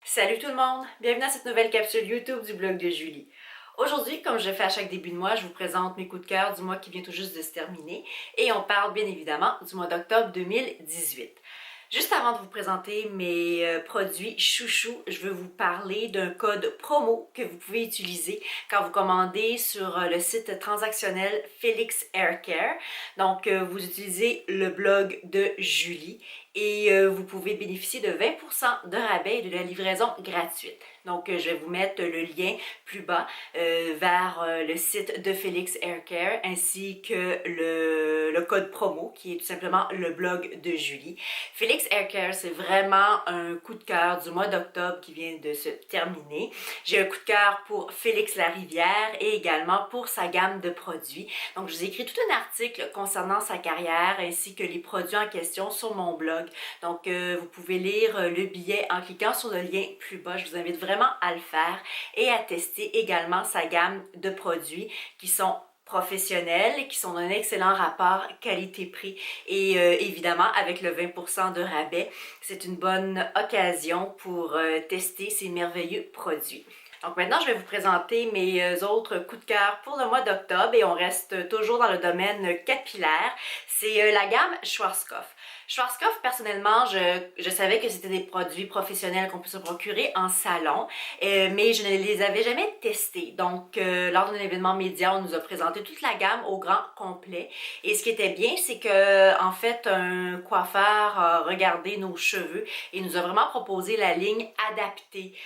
Salut tout le monde! Bienvenue à cette nouvelle capsule YouTube du blog de Julie. Aujourd'hui, comme je fais à chaque début de mois, je vous présente mes coups de cœur du mois qui vient tout juste de se terminer et on parle bien évidemment du mois d'octobre 2018. Juste avant de vous présenter mes produits chouchous, je veux vous parler d'un code promo que vous pouvez utiliser quand vous commandez sur le site transactionnel Felix Hair Care. Donc, vous utilisez le blog de Julie et vous pouvez bénéficier de 20% de rabais et de la livraison gratuite. Donc, je vais vous mettre le lien plus bas vers le site de Felix Hair Care ainsi que le code promo qui est tout simplement le blog de Julie. Felix Hair Care, c'est vraiment un coup de cœur du mois d'octobre qui vient de se terminer. J'ai un coup de cœur pour Félix Larivière et également pour sa gamme de produits. Donc, je vous ai écrit tout un article concernant sa carrière ainsi que les produits en question sur mon blog. Donc, vous pouvez lire le billet en cliquant sur le lien plus bas. Je vous invite vraiment à le faire et à tester également sa gamme de produits qui sont professionnels et qui sont d'un excellent rapport qualité-prix et évidemment avec le 20% de rabais, c'est une bonne occasion pour tester ces merveilleux produits. Donc maintenant, je vais vous présenter mes autres coups de cœur pour le mois d'octobre et on reste toujours dans le domaine capillaire. C'est la gamme Schwarzkopf. Schwarzkopf, personnellement, je savais que c'était des produits professionnels qu'on peut se procurer en salon, mais je ne les avais jamais testés. Donc, lors d'un événement média, on nous a présenté toute la gamme au grand complet. Et ce qui était bien, c'est que, en fait, un coiffeur a regardé nos cheveux et nous a vraiment proposé la ligne adaptée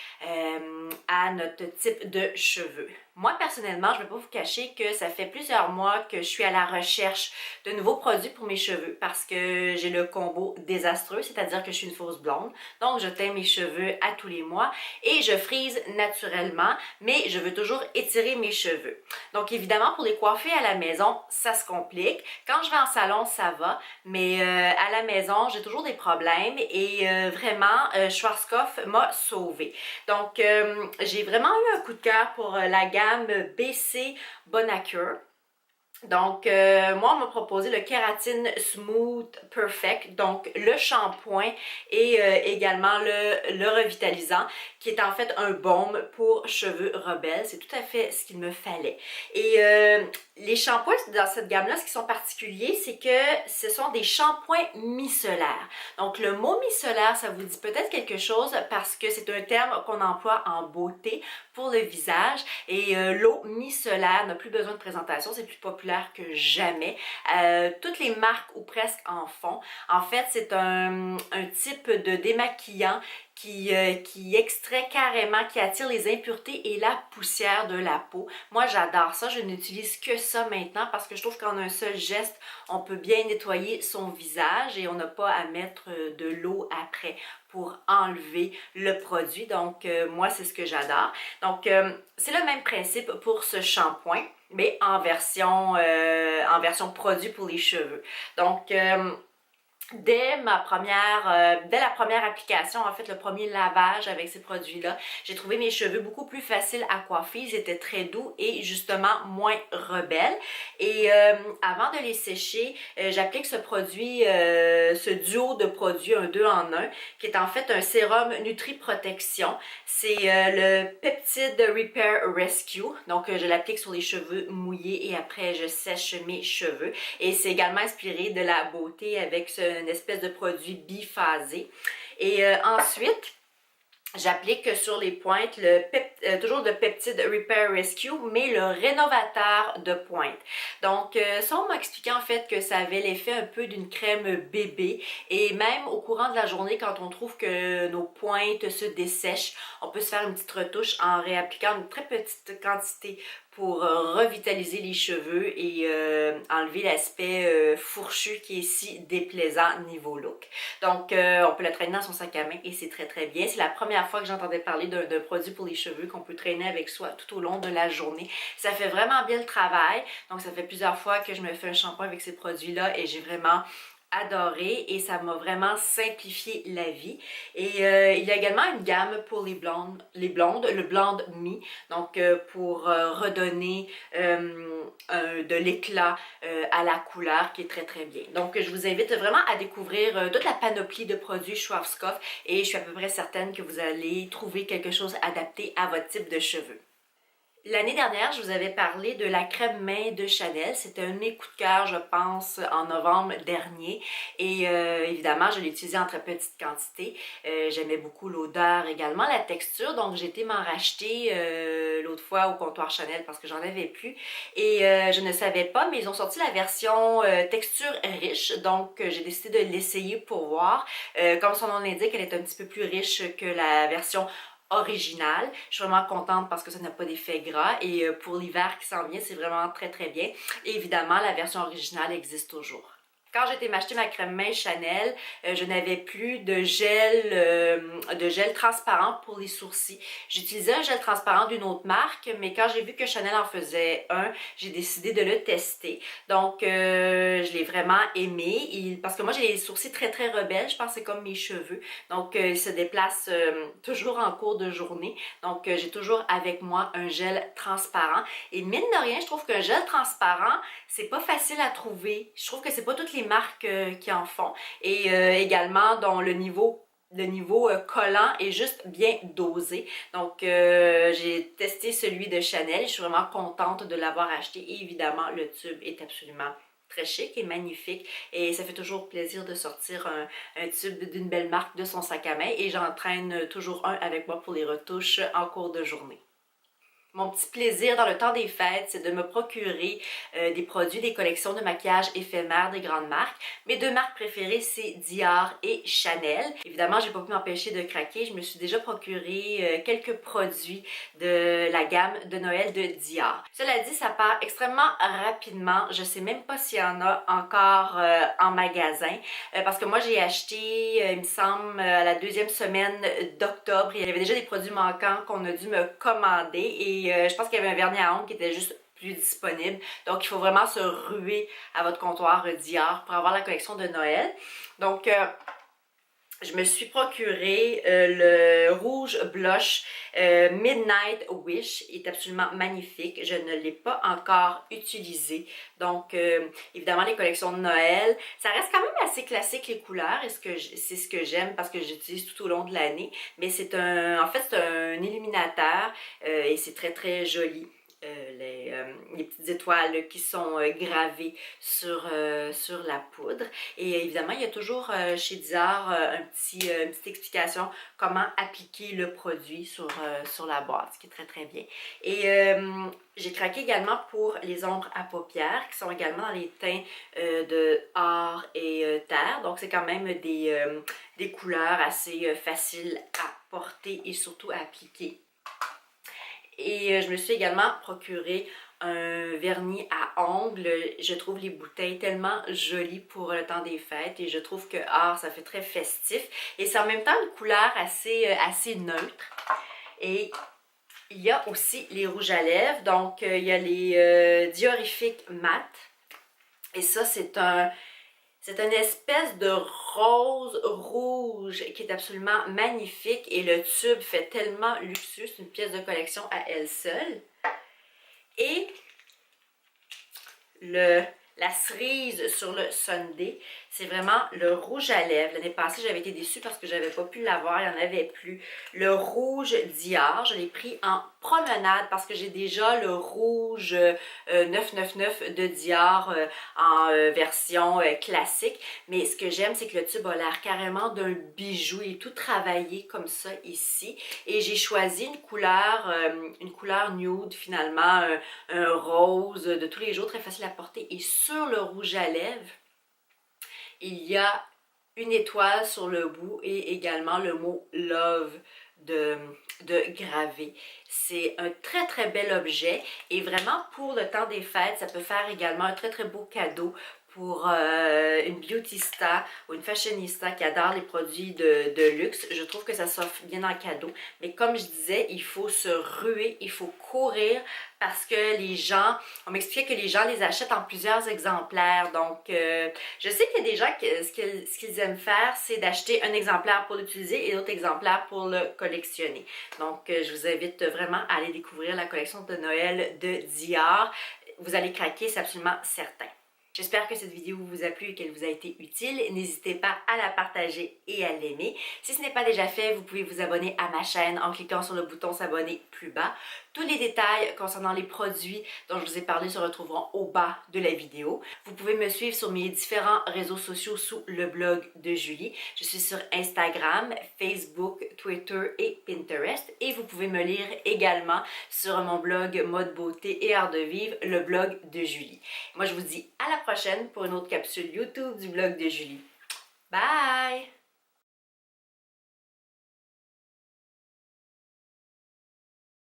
à notre type de cheveux. Moi, personnellement, je ne vais pas vous cacher que ça fait plusieurs mois que je suis à la recherche de nouveaux produits pour mes cheveux parce que j'ai le combo désastreux, c'est-à-dire que je suis une fausse blonde. Donc, je teins mes cheveux à tous les mois et je frise naturellement, mais je veux toujours étirer mes cheveux. Donc, évidemment, pour les coiffer à la maison, ça se complique. Quand je vais en salon, ça va, mais à la maison, j'ai toujours des problèmes et vraiment, Schwarzkopf m'a sauvée. Donc, j'ai vraiment eu un coup de cœur pour la gamme BC Bonacure. Donc, moi, on m'a proposé le Kératine Smooth Perfect, donc le shampoing et également le revitalisant, qui est en fait un baume pour cheveux rebelles. C'est tout à fait ce qu'il me fallait. Et les shampoings dans cette gamme-là, ce qui sont particuliers, c'est que ce sont des shampoings micellaires. Donc, le mot micellaire, ça vous dit peut-être quelque chose parce que c'est un terme qu'on emploie en beauté pour le visage. Et l'eau micellaire n'a plus besoin de présentation, c'est plus populaire que jamais. Toutes les marques ou presque en font. En fait, c'est un type de démaquillant qui extrait carrément, qui attire les impuretés et la poussière de la peau. Moi, j'adore ça. Je n'utilise que ça maintenant parce que je trouve qu'en un seul geste, on peut bien nettoyer son visage et on n'a pas à mettre de l'eau après pour enlever le produit. Donc, moi, c'est ce que j'adore. Donc, c'est le même principe pour ce shampoing, mais en version produit pour les cheveux. Donc, dès la première application, en fait, le premier lavage avec ces produits-là, j'ai trouvé mes cheveux beaucoup plus faciles à coiffer. Ils étaient très doux et justement moins rebelles. Et avant de les sécher, j'applique ce produit, ce duo de produits, un 2 en 1, qui est en fait un sérum Nutri Protection. C'est le Peptide Repair Rescue. Donc, je l'applique sur les cheveux mouillés et après, je sèche mes cheveux. Et c'est également inspiré de la beauté avec une espèce de produit biphasé. Et ensuite, j'applique sur les pointes toujours de Peptide Repair Rescue, mais le rénovateur de pointe. Donc, ça, on m'a expliqué en fait que ça avait l'effet un peu d'une crème bébé. Et même au courant de la journée, quand on trouve que nos pointes se dessèchent, on peut se faire une petite retouche en réappliquant une très petite quantité pour revitaliser les cheveux et enlever l'aspect fourchu qui est si déplaisant niveau look. Donc, on peut le traîner dans son sac à main et c'est très très bien. C'est la première fois que j'entendais parler d'un produit pour les cheveux qu'on peut traîner avec soi tout au long de la journée. Ça fait vraiment bien le travail. Donc, ça fait plusieurs fois que je me fais un shampoing avec ces produits-là et j'ai vraiment adoré et ça m'a vraiment simplifié la vie. Et il y a également une gamme pour les blondes, le Blonde Me, donc pour redonner de l'éclat à la couleur qui est très très bien. Donc je vous invite vraiment à découvrir toute la panoplie de produits Schwarzkopf et je suis à peu près certaine que vous allez trouver quelque chose adapté à votre type de cheveux. L'année dernière, je vous avais parlé de la crème main de Chanel. C'était un de mes coups de cœur, je pense, en novembre dernier. Et évidemment, je l'ai utilisé en très petite quantité. J'aimais beaucoup l'odeur, également la texture. Donc, j'ai été m'en racheter l'autre fois au comptoir Chanel parce que j'en avais plus. Et je ne savais pas, mais ils ont sorti la version texture riche. Donc, j'ai décidé de l'essayer pour voir. Comme son nom l'indique, elle est un petit peu plus riche que la version original. Je suis vraiment contente parce que ça n'a pas d'effet gras et pour l'hiver qui s'en vient, c'est vraiment très très bien. Et évidemment, la version originale existe toujours. Quand j'ai été m'acheter ma crème main Chanel, je n'avais plus de gel transparent pour les sourcils. J'utilisais un gel transparent d'une autre marque, mais quand j'ai vu que Chanel en faisait un, j'ai décidé de le tester. Donc, je l'ai vraiment aimé parce que moi, j'ai les sourcils très très rebelles. Je pense que c'est comme mes cheveux. Donc, ils se déplacent toujours en cours de journée. Donc, j'ai toujours avec moi un gel transparent. Et mine de rien, je trouve qu'un gel transparent, c'est pas facile à trouver. Je trouve que c'est pas toutes les marques qui en font. Et également, dont le niveau collant est juste bien dosé. Donc, j'ai testé celui de Chanel. Je suis vraiment contente de l'avoir acheté. Et évidemment, le tube est absolument très chic et magnifique. Et ça fait toujours plaisir de sortir un tube d'une belle marque de son sac à main. Et j'en traîne toujours un avec moi pour les retouches en cours de journée. Mon petit plaisir dans le temps des fêtes, c'est de me procurer des produits, des collections de maquillage éphémères des grandes marques. Mes deux marques préférées, c'est Dior et Chanel. Évidemment, j'ai pas pu m'empêcher de craquer. Je me suis déjà procuré quelques produits de la gamme de Noël de Dior. Cela dit, ça part extrêmement rapidement. Je sais même pas s'il y en a encore en magasin. Parce que moi, j'ai acheté, il me semble, à la deuxième semaine d'octobre. Il y avait déjà des produits manquants qu'on a dû me commander. Et je pense qu'il y avait un vernis à ongles qui était juste plus disponible. Donc, il faut vraiment se ruer à votre comptoir Dior pour avoir la collection de Noël. Donc, je me suis procuré le rouge blush Midnight Wish. Il est absolument magnifique. Je ne l'ai pas encore utilisé. Donc, évidemment, les collections de Noël, ça reste quand même assez classique les couleurs. Et c'est ce que j'aime parce que j'utilise tout au long de l'année. Mais c'est en fait, c'est un illuminateur et c'est très, très joli. Les petites étoiles qui sont gravées sur la poudre. Et évidemment, il y a toujours chez Dior une petite explication comment appliquer le produit sur la boîte, ce qui est très très bien. Et j'ai craqué également pour les ombres à paupières qui sont également dans les teints de or et terre. Donc c'est quand même des couleurs assez faciles à porter et surtout à appliquer. Et je me suis également procuré un vernis à ongles. Je trouve les bouteilles tellement jolies pour le temps des fêtes et je trouve que ça fait très festif. Et c'est en même temps une couleur assez neutre. Et il y a aussi les rouges à lèvres. Donc, il y a les Diorifiques mat. Et ça, c'est une espèce de rose rouge qui est absolument magnifique et le tube fait tellement luxueux, c'est une pièce de collection à elle seule. Et la cerise sur le Sunday, c'est vraiment le rouge à lèvres. L'année passée, j'avais été déçue parce que j'avais pas pu l'avoir, il n'y en avait plus. Le rouge Dior, je l'ai pris en promenade parce que j'ai déjà le rouge 999 de Dior en version classique. Mais ce que j'aime, c'est que le tube a l'air carrément d'un bijou. Il est tout travaillé comme ça ici. Et j'ai choisi une couleur nude finalement, un rose de tous les jours, très facile à porter. Et sur le rouge à lèvres, il y a une étoile sur le bout et également le mot Love de gravé. C'est un très très bel objet et vraiment pour le temps des fêtes, ça peut faire également un très très beau cadeau pour une beautista ou une fashionista qui adore les produits de luxe. Je trouve que ça s'offre bien en cadeau. Mais comme je disais, il faut se ruer, il faut courir parce que les gens, on m'expliquait que les gens les achètent en plusieurs exemplaires. Donc, je sais qu'il y a des gens que ce qu'ils aiment faire, c'est d'acheter un exemplaire pour l'utiliser et l'autre exemplaire pour le collectionner. Donc, je vous invite vraiment à aller découvrir la collection de Noël de Dior. Vous allez craquer, c'est absolument certain. J'espère que cette vidéo vous a plu et qu'elle vous a été utile. N'hésitez pas à la partager et à l'aimer. Si ce n'est pas déjà fait, vous pouvez vous abonner à ma chaîne en cliquant sur le bouton s'abonner plus bas. Tous les détails concernant les produits dont je vous ai parlé se retrouveront au bas de la vidéo. Vous pouvez me suivre sur mes différents réseaux sociaux sous le blog de Julie. Je suis sur Instagram, Facebook, Twitter et Pinterest. Et vous pouvez me lire également sur mon blog Mode Beauté et Art de Vivre, le blog de Julie. Moi, je vous dis à la prochaine pour une autre capsule YouTube du blog de Julie. Bye!